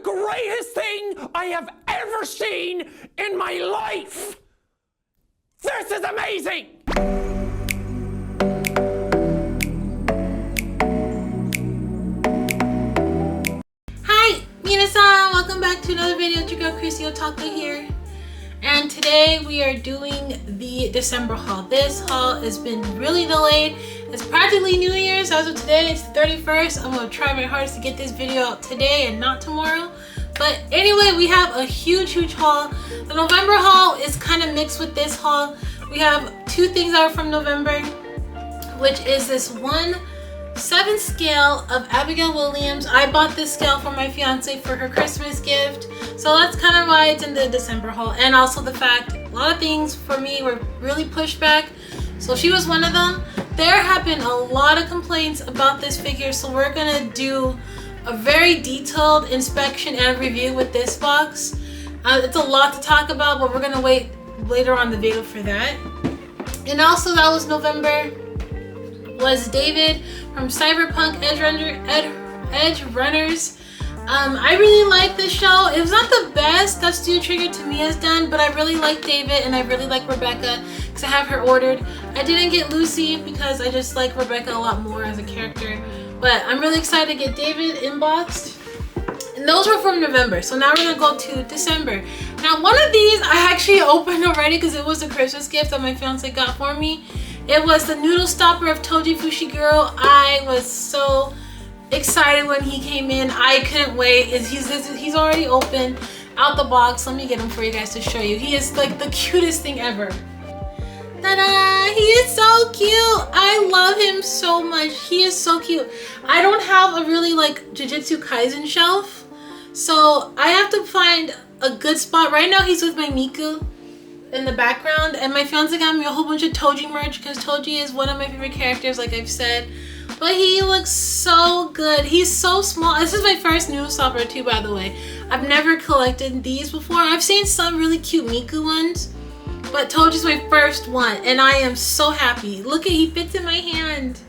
greatest thing I have ever seen in my life. This is amazing. Hi, minasan! Welcome back to another video. It's your girl ChristieOtaku here. And today we are doing the December haul. This haul has been really delayed. It's practically New Year's. As of today, it's the 31st. I'm going to try my hardest to get this video out today and not tomorrow. But anyway, we have a huge haul. The November haul is kind of mixed with this haul. We have two things out from November, which is this 1/7 scale of Abigail Williams. I bought this scale for my fiance for her Christmas gift. So that's kind of why it's in the December haul. And also the fact a lot of things for me were really pushed back. So she was one of them. There have been a lot of complaints about this figure. So we're going to do a very detailed inspection and review with this box. It's a lot to talk about, but we're going to wait later on the video for that. And also that was November. Was David from Cyberpunk Edge Runners. I really like this show. It was not the best that Studio Trigger to me has done, but I really like David and I really like Rebecca because I have her ordered. I didn't get Lucy because I just like Rebecca a lot more as a character, but I'm really excited to get David inboxed. And those were from November, so now we're gonna go to December. Now one of these I actually opened already because it was a Christmas gift that my fiance got for me. It was the noodle stopper of Toji Fushiguro. I was so excited when he came in. I couldn't wait. He's already open out the box. Let me get him for you guys to show you. He is like the cutest thing ever. Ta-da! He is so cute. I love him so much. He is so cute. I don't have a really like Jujutsu Kaisen shelf, so I have to find a good spot. Right now he's with my Miku in the background, and my fiance got me a whole bunch of Toji merch because Toji is one of my favorite characters, like I've said. But he looks so good. He's so small. This is my first noodle stopper too, by the way. I've never collected these before. I've seen some really cute Miku ones, but Toji's my first one, and I am so happy. Look at, he fits in my hand.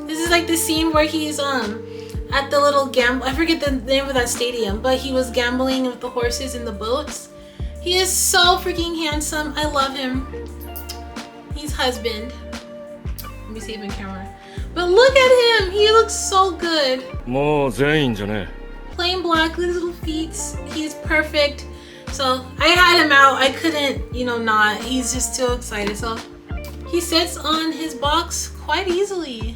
This is like the scene where he's at the little I forget the name of that stadium, but he was gambling with the horses and the boats. He is so freaking handsome. I love him. He's husband. Let me see him in camera. But look at him. He looks so good. Plain black, little feet. He's perfect. So I had him out. I couldn't, not. He's just too excited. So he sits on his box quite easily.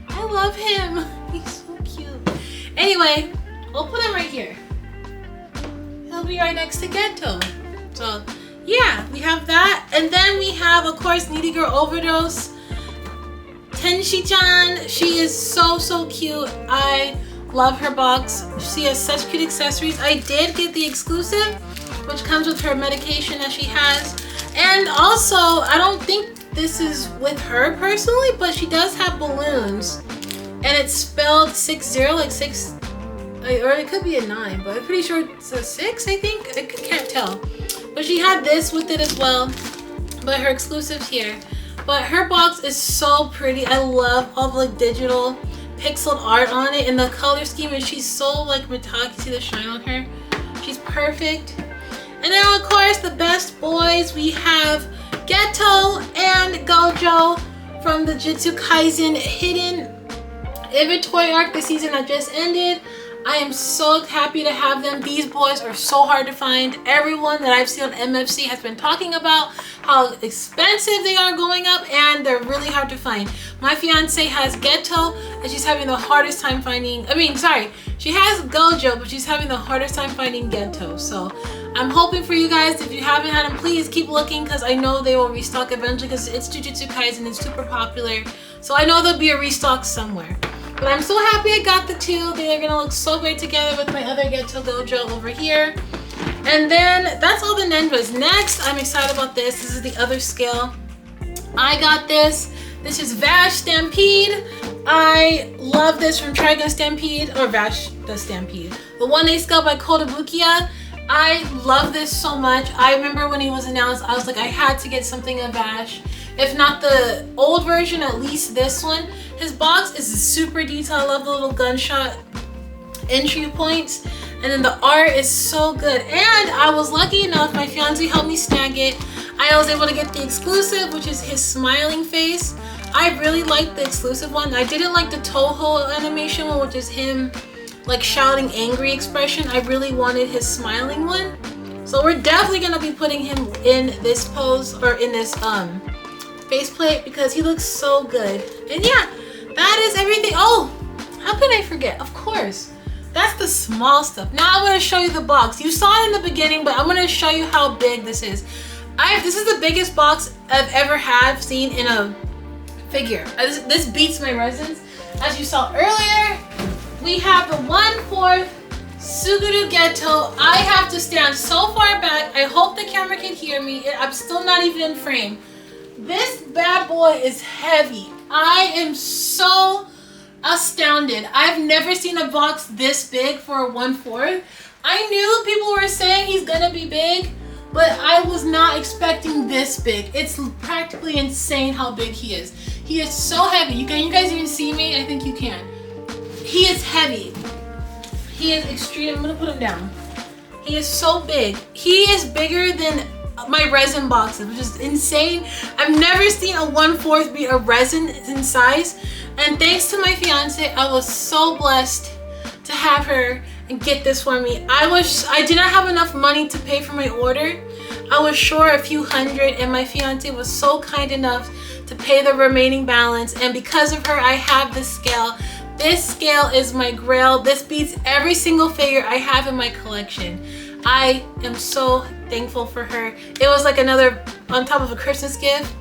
I love him. He's so cute. Anyway, we'll put him right here. He'll be right next to Geto. So yeah, we have that. And then we have, of course, Girl Overdose. Tenshi-chan. She is so cute. I love her box. She has such cute accessories. I did get the exclusive, which comes with her medication that she has. And also, I don't think this is with her personally, but she does have balloons. And it's spelled 60, like 6, or it could be a 9, but I'm pretty sure it's a 6, I think. I can't tell. But she had this with it as well, but her exclusive's here. But her box is so pretty. I love all the like digital pixeled art on it, and the color scheme, and she's so like metallic. You see the shine on her? She's perfect. And now of course the best boys, we have Geto and Gojo from the Jujutsu Kaisen hidden inventory arc, the season that just ended. I am so happy to have them. These boys are so hard to find. Everyone that I've seen on MFC has been talking about how expensive they are going up, and they're really hard to find. My fiance has Geto, and she's having the hardest time finding, she has Gojo, but she's having the hardest time finding Geto. So I'm hoping for you guys, if you haven't had them, please keep looking, because I know they will restock eventually, because it's Jujutsu Kaisen, it's super popular. So I know there'll be a restock somewhere. But I'm so happy I got the two. They are gonna look so great together with my other Geto Gojo over here. And then that's all the nendoroids. Next, I'm excited about this. This is the other scale. I got this. This is Vash Stampede. I love this from Trigun Stampede, or Vash the Stampede. The 1/8 scale by Kotobukiya. I love this so much. I remember when he was announced, I was like, I had to get something of Vash. If not the old version, at least this one. His box is super detailed. I love the little gunshot entry points. And then the art is so good. And I was lucky enough, my fiance helped me snag it. I was able to get the exclusive, which is his smiling face. I really liked the exclusive one. I didn't like the Toho animation one, which is him like shouting angry expression. I really wanted his smiling one. So we're definitely gonna be putting him in this pose or in this faceplate because he looks so good. And yeah, that is everything. Oh, how could I forget? Of course, that's the small stuff. Now I'm gonna show you the box. You saw it in the beginning, but I'm gonna show you how big this is. This is the biggest box I've ever seen in a figure. This beats my resins. As you saw earlier, we have the 1/4 Suguru Geto. I have to stand so far back. I hope the camera can hear me. I'm still not even in frame. This bad boy is heavy. I am so astounded. I've never seen a box this big for a 1/4. I knew people were saying he's gonna be big, but I was not expecting this big. It's practically insane how big he is. He is so heavy. Can you guys even see me? I think you can. He is heavy. He is extreme. I'm gonna put him down. He is so big. He is bigger than my resin boxes, which is insane. I've never seen a 1/4 be a resin in size. And thanks to my fiance, I was so blessed to have her and get this for me. I did not have enough money to pay for my order. I was short a few hundred, and my fiance was so kind enough to pay the remaining balance. And because of her, I have this scale. This scale is my grail. This beats every single figure I have in my collection. I am so thankful for her. It was like another on top of a Christmas gift.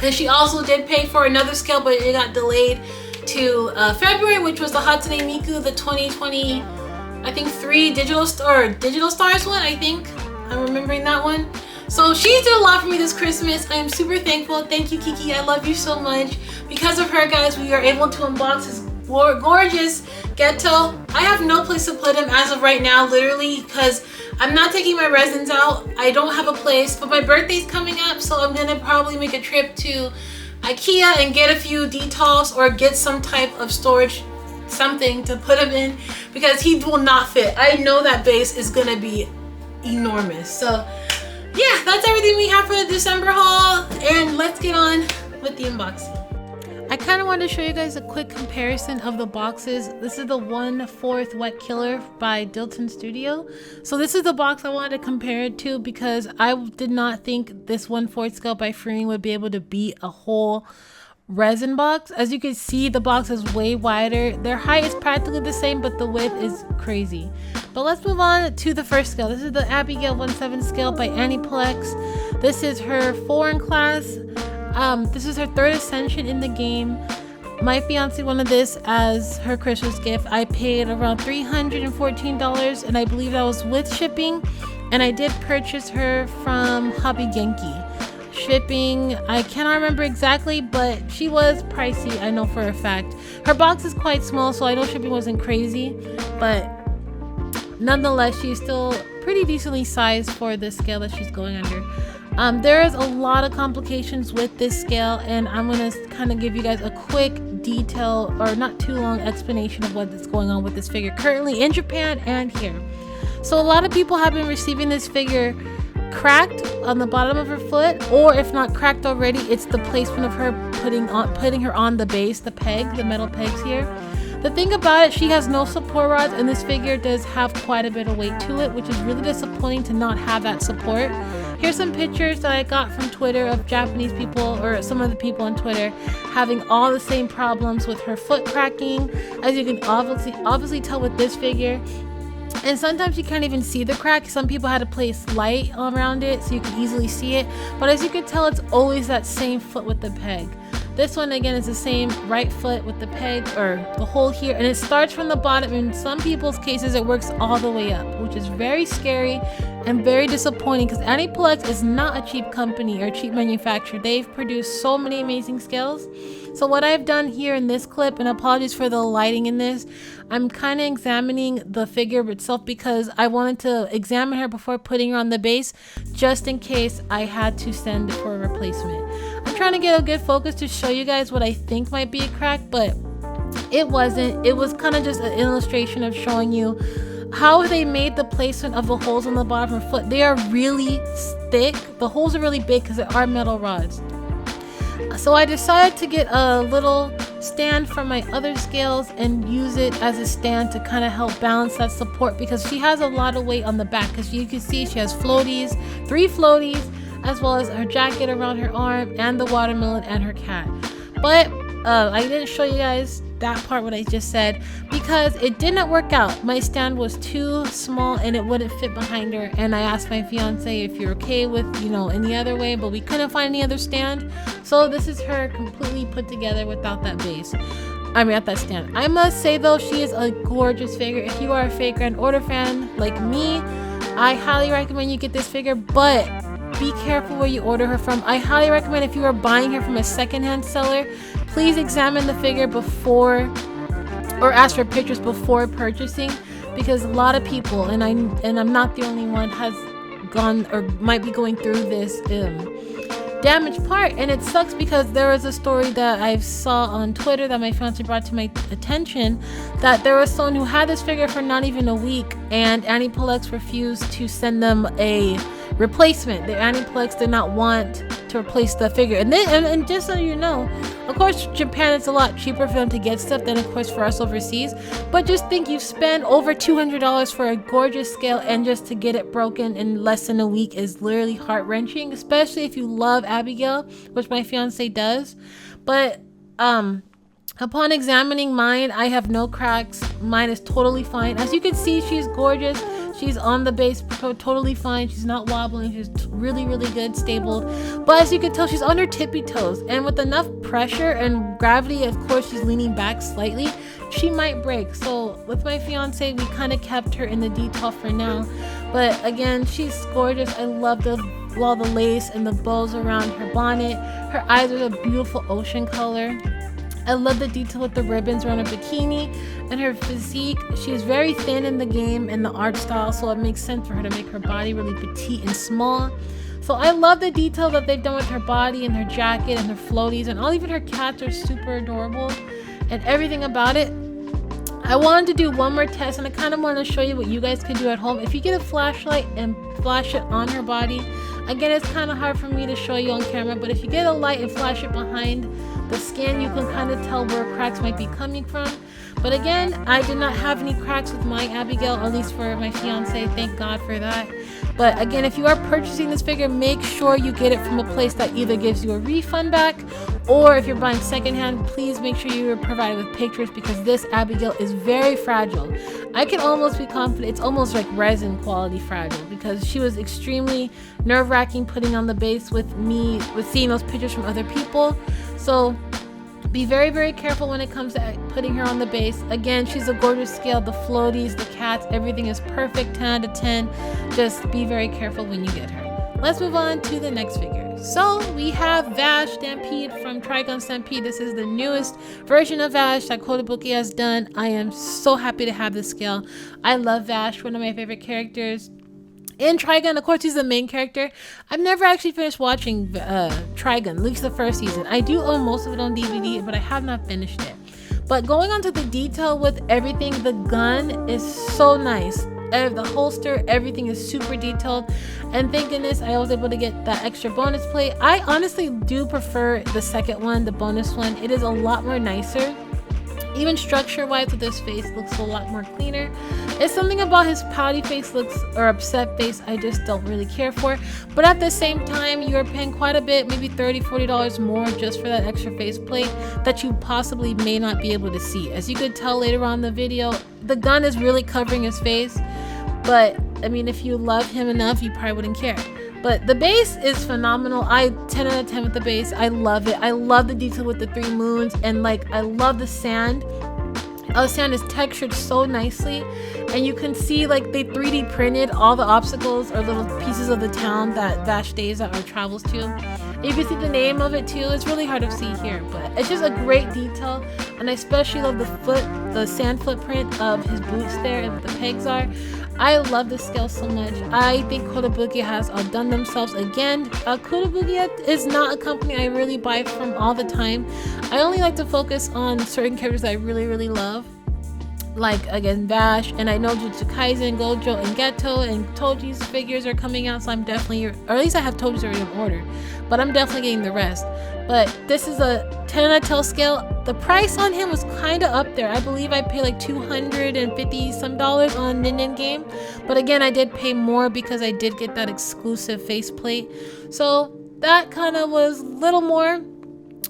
And she also did pay for another scale, but it got delayed to February, which was the Hatsune Miku, the 2020, I think 3 Digital Stars one, I think. I'm remembering that one. So she did a lot for me this Christmas. I am super thankful. Thank you, Kiki. I love you so much. Because of her, guys, we are able to unbox his gorgeous Geto. I have no place to put him as of right now, literally, because I'm not taking my resins out. I don't have a place, but my birthday's coming up, so I'm gonna probably make a trip to IKEA and get a few detals or get some type of storage, something to put him in, because he will not fit. I know that base is gonna be enormous. So yeah, that's everything we have for the December haul, and let's get on with the unboxing. I kind of wanted to show you guys a quick comparison of the boxes. This is the 1/4 Wet Killer by Dilton Studio. So this is the box I wanted to compare it to because I did not think this 1/4 scale by Freeing would be able to beat a whole resin box. As you can see, the box is way wider. Their height is practically the same, but the width is crazy. But let's move on to the first scale. This is the Abigail 1/7 scale by Aniplex. This is her foreign class. This is her 3rd ascension in the game. My fiance wanted this as her Christmas gift. I paid around $314, and I believe that was with shipping. And I did purchase her from Hobby Genki. Shipping, I cannot remember exactly, but she was pricey, I know for a fact. Her box is quite small, so I know shipping wasn't crazy, but nonetheless, she's still pretty decently sized for the scale that she's going under. There is a lot of complications with this scale, and I'm gonna kind of give you guys a quick detail or not too long explanation of what's going on with this figure currently in Japan and here. So a lot of people have been receiving this figure cracked on the bottom of her foot, or if not cracked already, it's the placement of her putting her on the base, the metal pegs here. The thing about it, she has no support rods, and this figure does have quite a bit of weight to it, which is really disappointing to not have that support. Here's some pictures that I got from Twitter of Japanese people, or some of the people on Twitter, having all the same problems with her foot cracking, as you can obviously tell with this figure. And sometimes you can't even see the crack. Some people had to place light around it so you can easily see it. But as you can tell, it's always that same foot with the peg. This one again is the same right foot with the peg or the hole here, and it starts from the bottom. In some people's cases it works all the way up, which is very scary and very disappointing because Aniplex is not a cheap company or cheap manufacturer. They've produced so many amazing scales. So what I've done here in this clip, and apologies for the lighting in this, I'm kind of examining the figure itself because I wanted to examine her before putting her on the base, just in case I had to send for a replacement. I'm trying to get a good focus to show you guys what I think might be a crack, but It wasn't. It was kind of just an illustration of showing you how they made the placement of the holes on the bottom of her foot. They are really thick. The holes are really big because they are metal rods. So I decided to get a little stand from my other scales and use it as a stand to kind of help balance that support, because she has a lot of weight on the back. Because you can see she has floaties, 3 floaties, as well as her jacket around her arm and the watermelon and her cat. But I didn't show you guys that part, what I just said, because it didn't work out. My stand was too small and it wouldn't fit behind her, and I asked my fiance if you're okay with, you know, any other way, but we couldn't find any other stand. So this is her completely put together without that base. I mean, at that stand. I must say though, she is a gorgeous figure. If you are a Fate Grand Order fan like me, I highly recommend you get this figure, but be careful where you order her from. I highly recommend, if you are buying her from a secondhand seller, please examine the figure before, or ask for pictures before purchasing, because a lot of people, and I'm not the only one, has gone or might be going through this damaged part. And it sucks because there was a story that I saw on Twitter that my fiance brought to my attention, that there was someone who had this figure for not even a week, and Aniplex refused to send them a replacement. The Aniplex did not want to replace the figure. And then, and just so you know, of course Japan, it's a lot cheaper for them to get stuff than of course for us overseas, but just think, you spend over $200 for a gorgeous scale, and just to get it broken in less than a week is literally heart-wrenching, especially if you love Abigail, which my fiance does. But upon examining mine, I have no cracks. Mine is totally fine. As you can see, she's gorgeous. She's on the base totally fine. She's not wobbling. She's really, really good, stable. But as you can tell, she's on her tippy toes. And with enough pressure and gravity, of course, she's leaning back slightly. She might break. So with my fiance, we kind of kept her in the detail for now. But again, she's gorgeous. I love all the lace and the bows around her bonnet. Her eyes are a beautiful ocean color. I love the detail with the ribbons around her bikini and her physique. She's very thin in the game and the art style, so it makes sense for her to make her body really petite and small. So I love the detail that they've done with her body and her jacket and her floaties, and even her cats are super adorable and everything about it. I wanted to do one more test, and I kind of want to show you what you guys can do at home. If you get a flashlight and flash it on her body, again, it's kind of hard for me to show you on camera, but if you get a light and flash it behind the skin, you can kind of tell where cracks might be coming from. But again, I did not have any cracks with my Abigail, at least for my fiance. Thank God for that. But again, if you are purchasing this figure, make sure you get it from a place that either gives you a refund back, or if you're buying secondhand, please make sure you are provided with pictures, because this Abigail is very fragile. I can almost be confident it's almost like resin quality fragile, because she was extremely nerve-wracking putting on the base with seeing those pictures from other people. So be very, very careful when it comes to putting her on the base. Again, she's a gorgeous scale. The floaties, the cats, everything is perfect, 10 out of 10. Just be very careful when you get her. Let's move on to the next figure. So we have Vash Stampede from Trigun Stampede. This is the newest version of Vash that Kotobuki has done. I am so happy to have this scale. I love Vash, one of my favorite characters in Trigun. Of course, he's the main character. I've never actually finished watching Trigun, at least the first season. I do own most of it on DVD, but I have not finished it. But going on to the detail with everything, the gun is so nice. The holster, everything is super detailed, and thank goodness I was able to get that extra bonus plate. I honestly do prefer the second one, the bonus one. It is a lot more nicer. Even structure wise with his face looks a lot more cleaner. It's something about his pouty face looks, or upset face, I just don't really care for. But at the same time, you're paying quite a bit, maybe $30-$40 more just for that extra faceplate that you possibly may not be able to see. As you could tell later on in the video, the gun is really covering his face. But I mean, if you love him enough, you probably wouldn't care. But the base is phenomenal. 10 out of 10 with the base. I love it. I love the detail with the 3 moons, and like I love the sand. The sand is textured so nicely, and you can see like they 3D printed all the obstacles or little pieces of the town that Vash stays at or travels to. And you can see the name of it too. It's really hard to see here, but it's just a great detail, and I especially love the sand footprint of his boots there and the pegs are. I love this scale so much. I think Kotobukiya has outdone themselves again. Kotobukiya is not a company I really buy from all the time. I only like to focus on certain characters that I really love. Like again Vash, and I know Jujutsu Kaisen, Gojo, and Geto, and Toji's figures are coming out, so I'm definitely, or at least I have Toji's already in order, but I'm definitely getting the rest. But this is a 10 out of 10 scale. The price on him was kind of up there. I believe I paid like $250 some on Nin game, but again I did pay more because I did get that exclusive faceplate, so that kind of was a little more.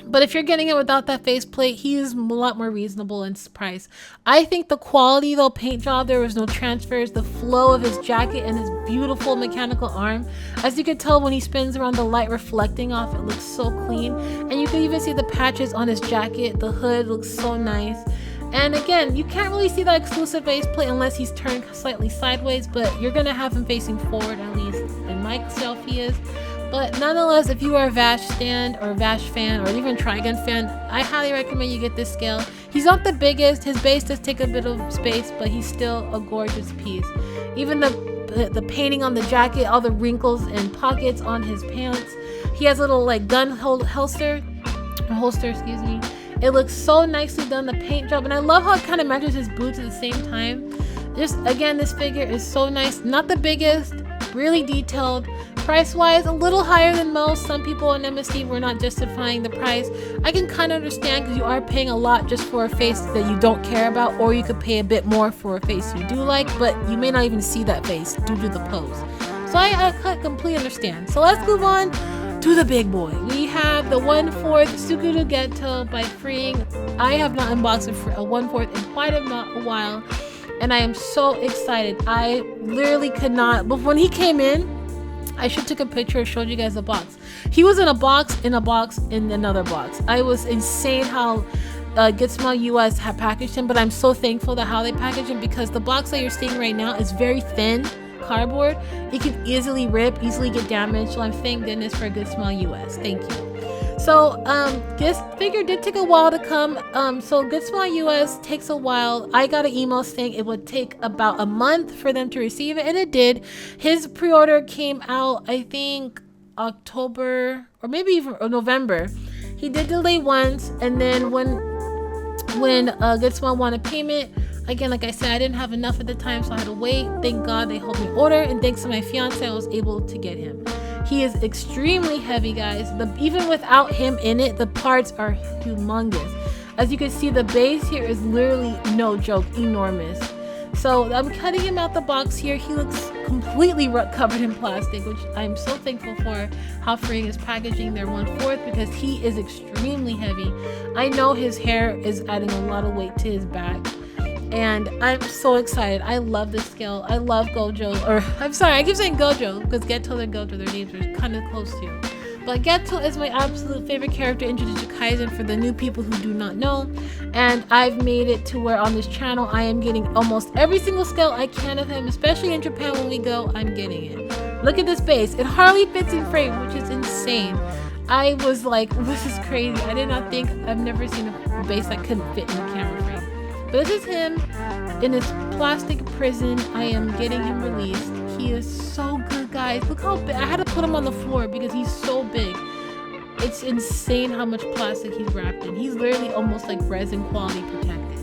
But if you're getting it without that faceplate, he is a lot more reasonable in price. I think the quality though, paint job, there was no transfers, the flow of his jacket and his beautiful mechanical arm. As you can tell when he spins around, the light reflecting off, it looks so clean. And you can even see the patches on his jacket, the hood looks so nice. And again, you can't really see that exclusive faceplate unless he's turned slightly sideways, but you're gonna have him facing forward, at least in my self he is. But nonetheless, if you are a Vash stan or Vash fan or even Trigun fan, I highly recommend you get this scale. He's not the biggest, his base does take a bit of space, but he's still a gorgeous piece. Even the painting on the jacket, all the wrinkles and pockets on his pants. He has a little like gun holster, excuse me. It looks so nicely done, the paint job, and I love how it kind of matches his boots at the same time. Just again, this figure is so nice. Not the biggest, really detailed. Price wise, a little higher than most. Some people on MSD were not justifying the price. I can kind of understand because you are paying a lot just for a face that you don't care about, or you could pay a bit more for a face you do like, but you may not even see that face due to the pose. So I completely understand. So let's move on to the big boy. We have the 1/4 Sukuru Geto by Freeing. I have not unboxed a 1/4 in quite a while, and I am so excited. I literally could not, but when he came in, I should took a picture and showed you guys the box. He was in a box, in another box. I was insane how Gizmo US had packaged him, but I'm so thankful that how they packaged him, because the box that you're seeing right now is very thin cardboard. It can easily rip, easily get damaged, so I'm thank goodness for Gizmo US. Thank you. So this figure did take a while to come. So Gizmo US takes a while. I got an email saying it would take about a month for them to receive it, and it did. His pre-order came out, I think October or maybe even November. He did delay once, and then when Gizmo wanted payment, again, like I said, I didn't have enough at the time, so I had to wait. Thank God they helped me order, and thanks to my fiance, I was able to get him. He is extremely heavy, guys. Even without him in it, the parts are humongous. As you can see, the base here is literally, no joke, enormous. So I'm cutting him out the box here. He looks completely covered in plastic, which I'm so thankful for how Freeing is packaging their 1/4, because he is extremely heavy. I know his hair is adding a lot of weight to his back, and I'm so excited. I love this scale. I love Gojo, or I'm sorry, I keep saying Gojo because Geto and Gojo, their names are kind of close to. But Geto is my absolute favorite character in Jujutsu Kaisen for the new people who do not know. And I've made it to where on this channel I am getting almost every single scale I can of him, especially in Japan when we go, I'm getting it. Look at this base. It hardly fits in frame, which is insane. I was like, this is crazy. I did not think, I've never seen a base that couldn't fit in the camera frame. But this is him in his plastic prison. I am getting him released. He is so good, guys. Look how big. I had to put him on the floor because he's so big. It's insane how much plastic he's wrapped in. He's literally almost like resin quality protected.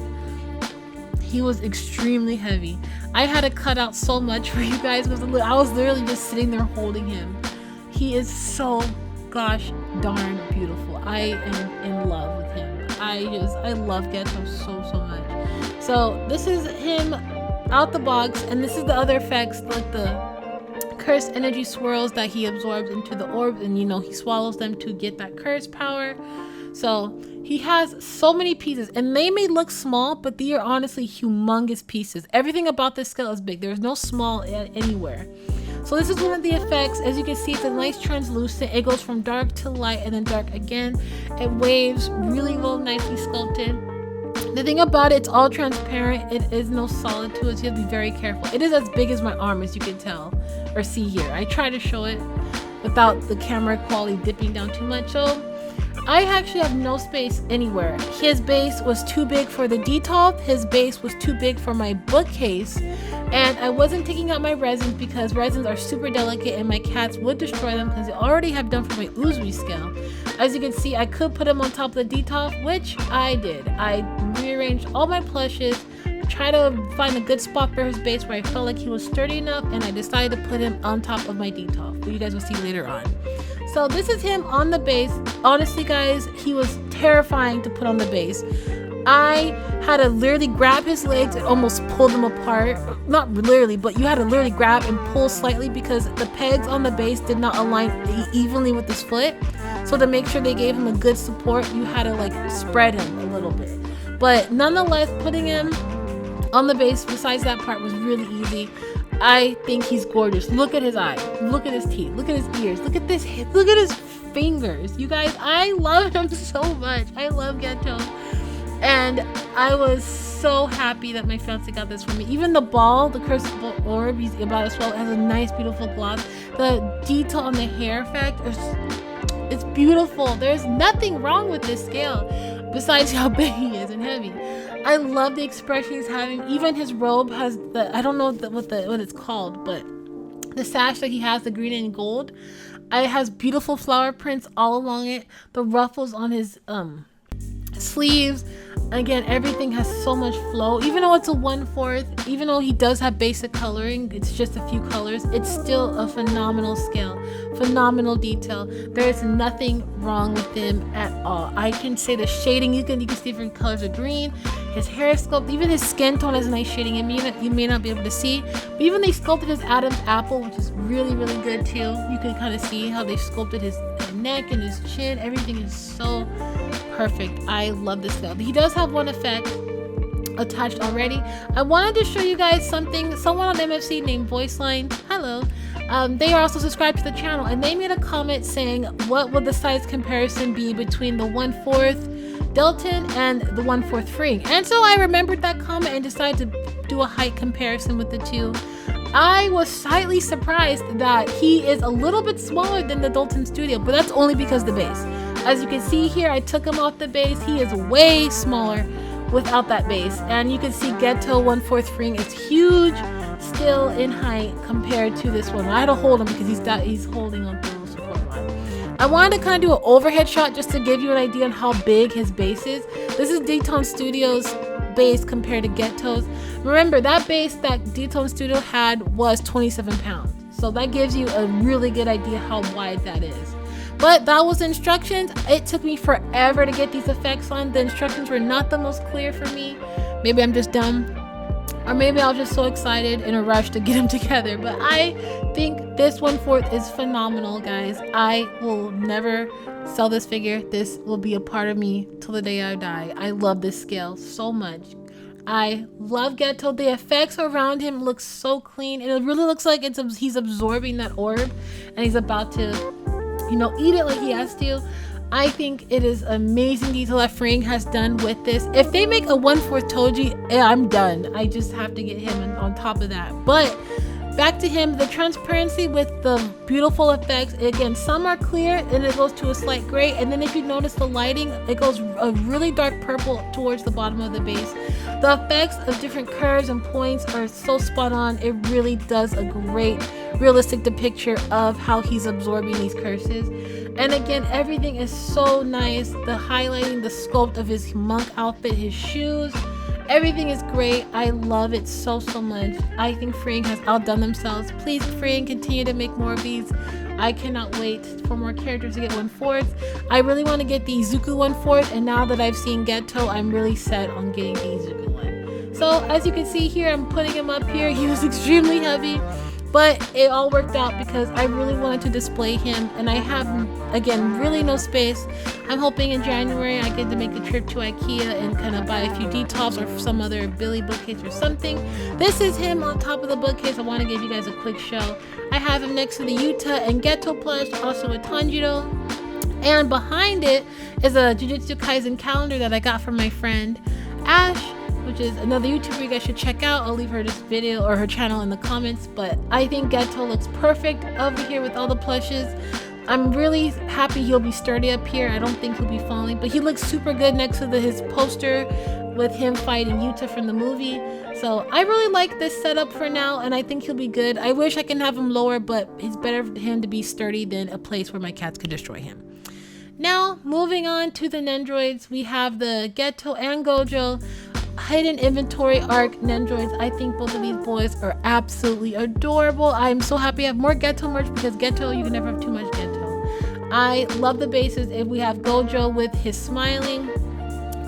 He was extremely heavy. I had to cut out so much for you guys because I was literally just sitting there holding him. He is so gosh darn beautiful. I am in love with him. I love Geto so much. So this is him out the box, and this is the other effects, like the cursed energy swirls that he absorbs into the orb, and you know he swallows them to get that curse power. So he has so many pieces, and they may look small, but they are honestly humongous pieces. Everything about this scale is big. There's no small anywhere. So this is one of the effects. As you can see, it's a nice translucent. It goes from dark to light and then dark again. It waves really well, nicely sculpted. The thing about it, it's all transparent. It is no solid to it, so you have to be very careful. It is as big as my arm, as you can tell or see here. I try to show it without the camera quality dipping down too much. So I actually have no space anywhere. His base was too big for the detail. His base was too big for my bookcase. And I wasn't taking out my resins because resins are super delicate and my cats would destroy them because they already have done for my Uzui scale. As you can see, I could put him on top of the detail, which I did. I rearranged all my plushes, try to find a good spot for his base where I felt like he was sturdy enough, and I decided to put him on top of my detail, which you guys will see later on. So this is him on the base. Honestly guys, he was terrifying to put on the base. I had to literally grab his legs and almost pull them apart. Not literally, but you had to literally grab and pull slightly because the pegs on the base did not align evenly with his foot. So to make sure they gave him a good support, you had to like spread him a little bit. But nonetheless, putting him on the base besides that part was really easy. I think he's gorgeous. Look at his eyes, look at his teeth, look at his ears, look at this, look at his fingers. You guys, I love him so much. I love Geto. And I was so happy that my fiance got this for me. Even the ball, the cursed orb, he's about as well, has a nice beautiful gloss. The detail on the hair effect is, it's beautiful. There's nothing wrong with this scale besides how big he is and heavy. I love the expression he's having. Even his robe has the, I don't know what it's called, but the sash that he has, the green and gold, it has beautiful flower prints all along it. The ruffles on his sleeves, again, everything has so much flow. Even though it's a 1/4, even though he does have basic coloring, it's just a few colors, it's still a phenomenal scale, phenomenal detail. There is nothing wrong with him at all. I can say the shading, you can see different colors of green, his hair sculpt, even his skin tone has nice shading. You may not be able to see, but even they sculpted his Adam's apple, which is really good too. You can kind of see how they sculpted his neck and his chin. Everything is so perfect. I love this scale. He does have one effect attached already. I wanted to show you guys something. Someone on MFC named Voiceline, hello, they are also subscribed to the channel, and they made a comment saying what would the size comparison be between the 1/4 Delton and the 1/4 Freeing. And so I remembered that comment and decided to do a height comparison with the two. I was slightly surprised that he is a little bit smaller than the Dalton Studio, but that's only because of the base. As you can see here, I took him off the base. He is way smaller without that base. And you can see Geto 1/4 Freeing is huge still in height compared to this one. I had to hold him because he's holding on to the support line. I wanted to kind of do an overhead shot just to give you an idea on how big his base is. This is Detone Studios base compared to Geto's. Remember, that base that Detone Studio had was 27 pounds. So that gives you a really good idea how wide that is. But that was the instructions. It took me forever to get these effects on. The instructions were not the most clear for me. Maybe I'm just dumb. Or maybe I was just so excited in a rush to get them together. But I think this 1/4 is phenomenal, guys. I will never sell this figure. This will be a part of me till the day I die. I love this scale so much. I love Geto. The effects around him look so clean. And it really looks like he's absorbing that orb. And he's about to, you know, eat it like he has to. I think it is amazing detail that Freeing has done with this. If they make a 1/4 Toji, I'm done. I just have to get him on top of that. But back to him, the transparency with the beautiful effects. Again, some are clear and it goes to a slight gray. And then if you notice the lighting, it goes a really dark purple towards the bottom of the base. The effects of different curves and points are so spot on. It really does a great realistic depiction of how he's absorbing these curses. And again, everything is so nice. The highlighting, the sculpt of his monk outfit, his shoes, everything is great. I love it so much. I think Freeing has outdone themselves. Please, Freeing, continue to make more of these. I cannot wait for more characters to get 1/4. I really want to get the Izuku 1/4, and now that I've seen Geto, I'm really set on getting the Izuku one. So as you can see here, I'm putting him up here. He was extremely heavy. But it all worked out because I really wanted to display him, and I have, again, really no space. I'm hoping in January I get to make the trip to IKEA and kind of buy a few detops or some other Billy bookcase or something. This is him on top of the bookcase. I want to give you guys a quick show. I have him next to the Yuta and Geto plush, also with Tanjiro. And behind it is a Jujutsu Kaisen calendar that I got from my friend Ash, which is another YouTuber you guys should check out. I'll leave her this video or her channel in the comments. But I think Geto looks perfect over here with all the plushes. I'm really happy he'll be sturdy up here. I don't think he'll be falling, but he looks super good next to his poster with him fighting Yuta from the movie. So I really like this setup for now, and I think he'll be good. I wish I can have him lower, but it's better for him to be sturdy than a place where my cats could destroy him. Now, moving on to the nendoroids, we have the Geto and Gojo hidden inventory arc nendoroids. I think both of these boys are absolutely adorable. I'm so happy I have more Geto merch, because Geto, you can never have too much Geto. I love the bases. If we have Gojo with his smiling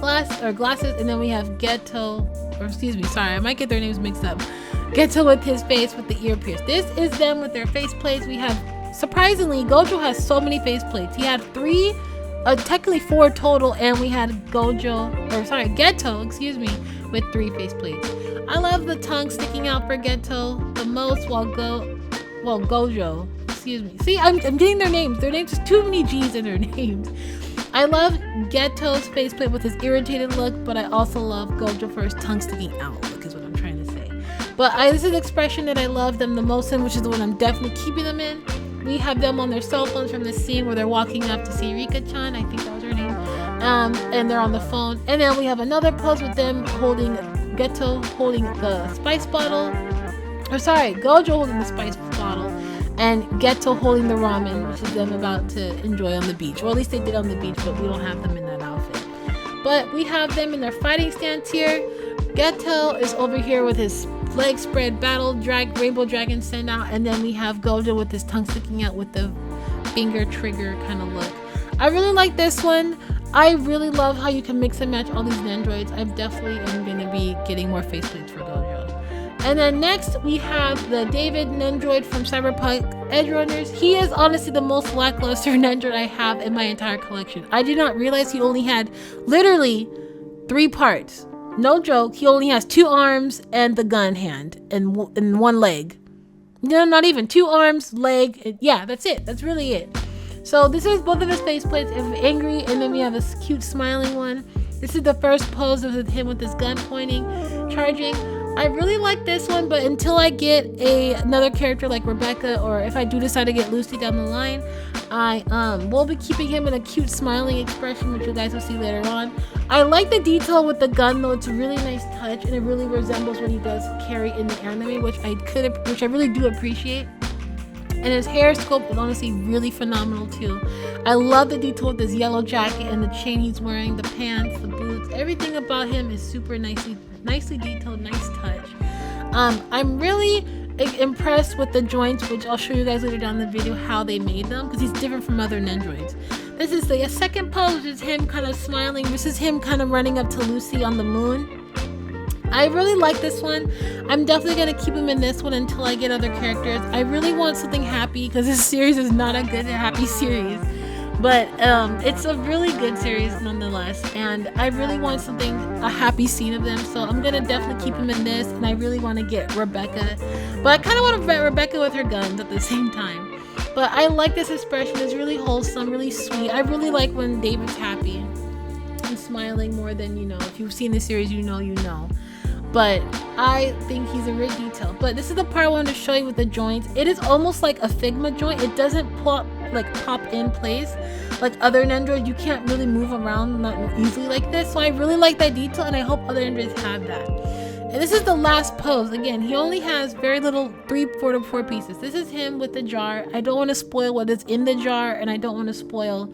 glasses, and then we have Geto, or excuse me, sorry, I might get their names mixed up. Geto with his face with the ear pierce. This is them with their face plates. We have, surprisingly, Gojo has so many face plates. He had technically 4 total, and we had Geto, excuse me, with 3 face plates. I love the tongue sticking out for Geto the most, while Gojo, excuse me. See, I'm getting their names. Their names, just too many G's in their names. I love Geto's faceplate with his irritated look, but I also love Gojo for his tongue sticking out look, is what I'm trying to say. But this is the expression that I love them the most in, which is the one I'm definitely keeping them in. We have them on their cell phones from the scene where they're walking up to see Rika-chan, I think that was her name, and they're on the phone. And then we have another pose with them holding Geto holding the spice bottle, Gojo holding the spice bottle, and Geto holding the ramen, which is them about to enjoy on the beach. Or at least they did on the beach, but we don't have them in that outfit. But we have them in their fighting stance here. Geto is over here with his legs spread, rainbow dragon send out, and then we have Gojo with his tongue sticking out with the finger trigger kind of look. I really like this one. I really love how you can mix and match all these nendoroids. I definitely am going to be getting more faceplates for Gojo. And then next we have the David nendoroid from Cyberpunk Edgerunners. He is honestly the most lackluster nendoroid I have in my entire collection. I did not realize he only had literally 3 parts. No joke, he only has 2 arms and the gun hand and 1 leg. No, not even 2 arms, leg. Yeah, that's it. That's really it. So this is both of his faceplates. If angry, and then we have a cute smiling one. This is the first pose of him with his gun pointing, charging. I really like this one, but until I get another character like Rebecca, or if I do decide to get Lucy down the line, I will be keeping him in a cute smiling expression, which you guys will see later on. I like the detail with the gun though. It's a really nice touch, and it really resembles what he does carry in the anime, which I really do appreciate. And his hair sculpt is honestly really phenomenal too. I love the detail with his yellow jacket and the chain he's wearing, the pants, the boots, everything about him is super nicely detailed, nice touch. I'm really impressed with the joints, which I'll show you guys later down in the video how they made them, because he's different from other nendoroids. This is the second pose, which is him kind of smiling. This is him kind of running up to Lucy on the moon. I really like this one. I'm definitely going to keep him in this one until I get other characters. I really want something happy, because this series is not a good happy series. But it's a really good series nonetheless, and I really want a happy scene of them, so I'm gonna definitely keep him in this. And I really want to get Rebecca, but I kind of want to get Rebecca with her guns at the same time. But I like this expression. It's really wholesome, really sweet. I really like when David's happy and smiling more than, if you've seen the series, you know. But I think he's a great detail. But this is the part I wanted to show you with the joints. It is almost like a Figma joint. It doesn't pop in place like other nendoroids. You can't really move around not easily like this. So I really like that detail, and I hope other nendoroids have that. And this is the last pose. Again, he only has very little, 3 to 4 pieces. This is him with the jar. I don't want to spoil what is in the jar, and I don't want to spoil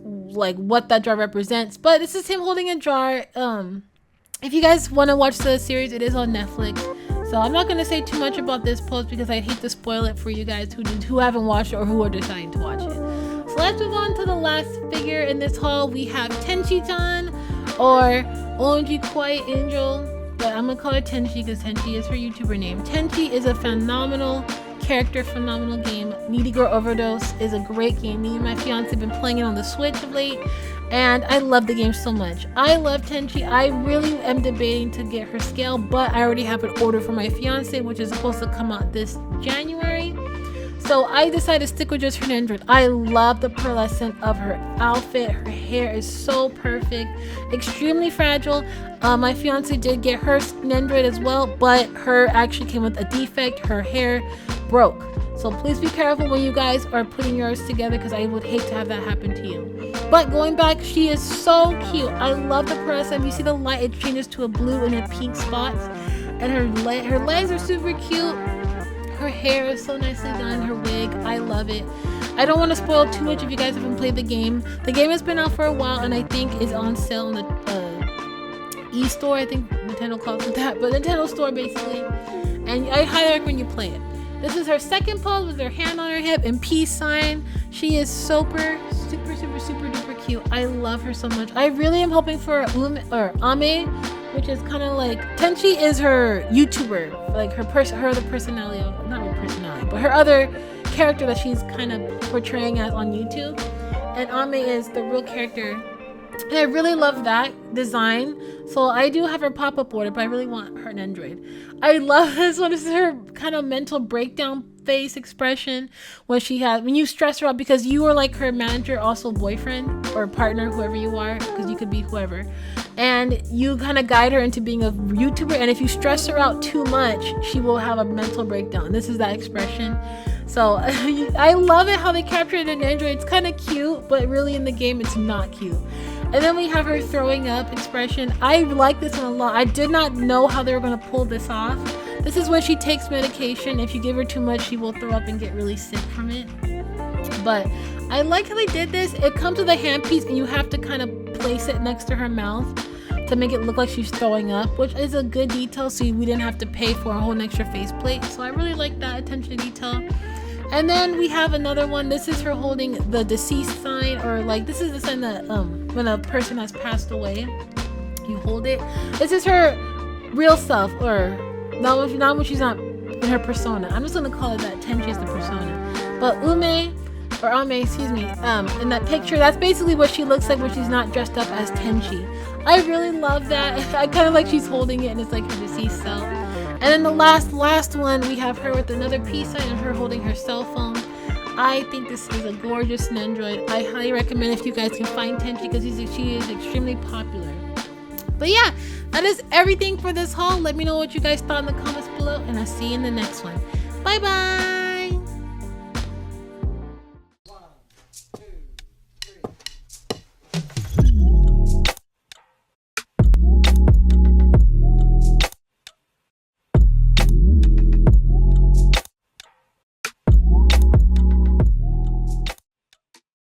like what that jar represents. But this is him holding a jar. If you guys want to watch the series, it is on Netflix. So I'm not going to say too much about this post, because I'd hate to spoil it for you guys who haven't watched it or who are deciding to watch it. So let's move on to the last figure in this haul. We have Tenchi-chan, or OMG Quiet Angel, but I'm going to call her Tenchi because Tenchi is her YouTuber name. Tenchi is a phenomenal character, phenomenal game. Girl Overdose is a great game. Me and my fiance have been playing it on the Switch of late, and I love the game so much. I love Tenchi. I really am debating to get her scale, but I already have an order for my fiance, which is supposed to come out this January. So I decided to stick with just her nendoroid. I love the pearlescent of her outfit. Her hair is so perfect, extremely fragile. My fiance did get her nendoroid as well, but her actually came with a defect. Her hair broke. So please be careful when you guys are putting yours together, because I would hate to have that happen to you. But going back, she is so cute. I love the press. If you see the light, it changes to a blue and a pink spots. And her legs are super cute. Her hair is so nicely done. Her wig, I love it. I don't want to spoil too much if you guys haven't played the game. The game has been out for a while, and I think is on sale in the e-store. I think Nintendo calls it that, but Nintendo store basically. And I highly recommend you play it. This is her second pose with her hand on her hip and peace sign. She is super duper cute. I love her so much. I really am hoping for Ame, which is kind of like Tenchi is her YouTuber, like her other personality, not her personality, but her other character that she's kind of portraying as on YouTube. And Ame is the real character. And I really love that design. So I do have her pop-up order, but I really want her nendoroid. I love this one. This is her kind of mental breakdown face expression when you stress her out, because you are like her manager, also boyfriend or partner, whoever you are, because you could be whoever. And you kind of guide her into being a YouTuber. And if you stress her out too much, she will have a mental breakdown. This is that expression. So I love it how they captured it in Android. It's kind of cute, but really in the game, it's not cute. And then we have her throwing up expression. I like this one a lot. I did not know how they were going to pull this off. This is when she takes medication. If you give her too much, she will throw up and get really sick from it. But I like how they did this. It comes with a handpiece, and you have to kind of place it next to her mouth to make it look like she's throwing up, which is a good detail, so we didn't have to pay for a whole extra faceplate. So I really like that attention to detail. And then we have another one. This is her holding the deceased sign, or like this is the sign that when a person has passed away, you hold it. This is her real self, or not when she's not in her persona. I'm just gonna call it that. Tenchi is the persona, but Ame, excuse me, in that picture, that's basically what she looks like when she's not dressed up as Tenchi. I really love that. I kind of like she's holding it, and it's like her deceased self. And then the last one, we have her with another peace sign and her holding her cell phone. I think this is a gorgeous nendoroid. I highly recommend if you guys can find Tenchi, because she is extremely popular. But yeah, that is everything for this haul. Let me know what you guys thought in the comments below, and I'll see you in the next one. Bye bye!